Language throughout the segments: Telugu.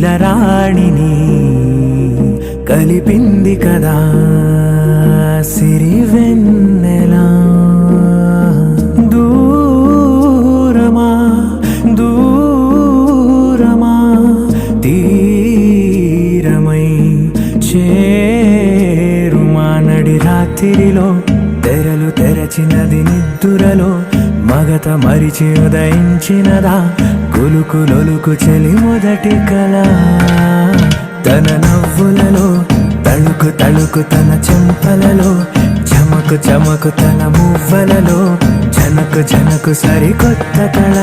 రాణిని కలిపింది కదా సిరివెన్నెలా. దూరమా దూరమా తీరమై చేరుమా నడి రాత్రిలో తెరలు తెరచినది నిద్దురలో మగత మరిచి ఉదయించినదా కులుకులొలుకు చెలి మొదటి కళ. తన నవ్వులలో తళుకు తళుకు తన చెంపలలో చమకు చమకు తన మువ్వలలో జనకు జనకు సరికొత్త కళ.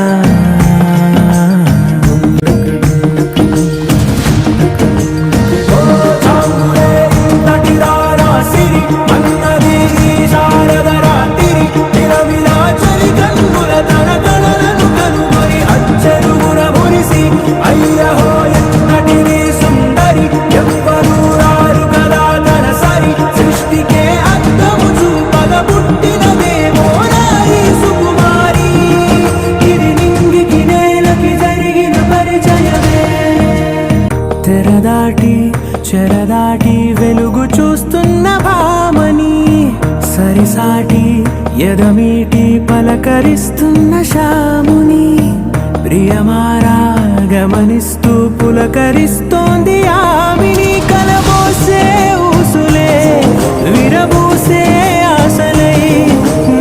తెరదాటి చెరదాటి వెలుగు చూస్తున్న భామని సరిసాటి ఎదమీటి పలకరిస్తున్న శాముని ప్రియమారా గమనిస్తూ పులకరిస్తోంది ఆమిని. కలబోసే ఊసులే విరబూసే ఆశలై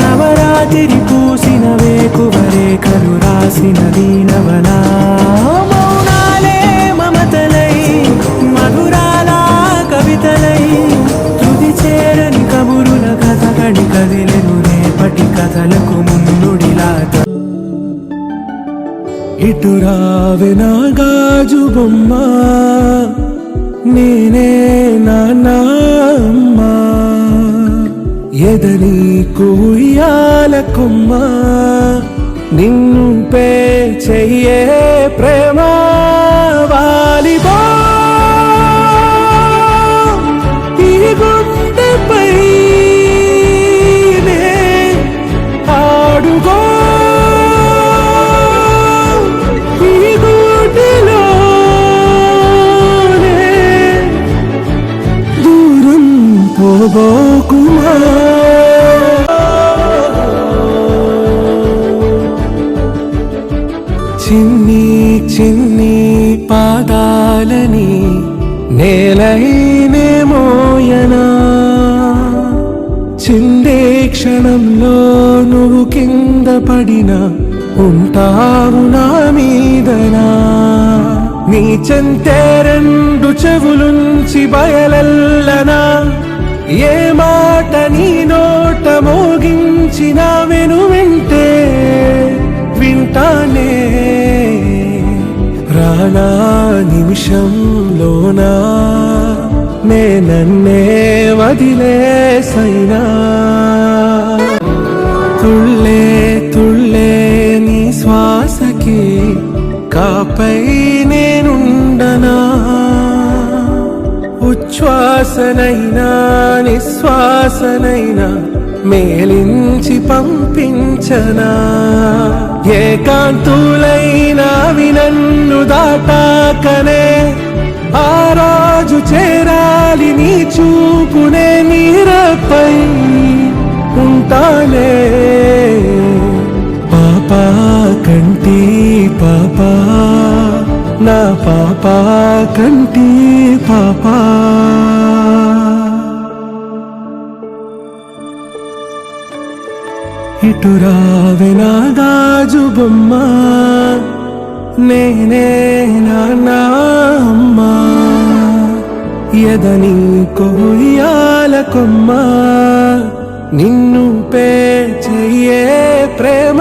నవరాత్రి పూసిన వేకువరేఖలు రాసిన దీనవనా. మౌనాలే మమతలై మధురాల కవితలై తుది చేరని కబురుల కథ కడి కదిలెను రేపటి కథలకు ముందుడిలా. ఇటు రావే నా గాజు బొమ్మ నేనే నాన్నమ్మ ఎదని కుయ్యాల కొమ్మ నిన్ను పే చెయ్యే ప్రేమ వాలిబా ఈ గుండెపై ఆడుగో చిన్ని చిన్ని పాదాలని నేలైనే మోయనా చిందే క్షణంలో నువ్వు కింద పడినా ఉంటావు నా మీదనా. నీ చెంతే రెండు చెవులుంచి బయలెల్లనా ఏ మాట నీ నోట మోగించిన వెను వింటే వింటానే రానా నిమిషంలోనా నే నన్నే వదిలేసైనా. తుళ్ళే తుళ్ళే నీ శ్వాసకి కాపై నేనుండనా ఉచ్ఛ్వాసనైనా నిశ్వాసనైనా మేలించి పంపించనా. ఏకాంతులైనా వినన్ను దాటాకనే ఆ రాజు చేరాలి నీ చూపునే నీరపై ఉంటానే. పాపా కంటి పాపా నా పాపా కంటి పాపా. ఇటు రావే నా గాజు బొమ్మ నేనే నాన్నమ్మ ఎదని కొయ్యాల కొమ్మ నిన్ను పే చెయ్యే ప్రేమ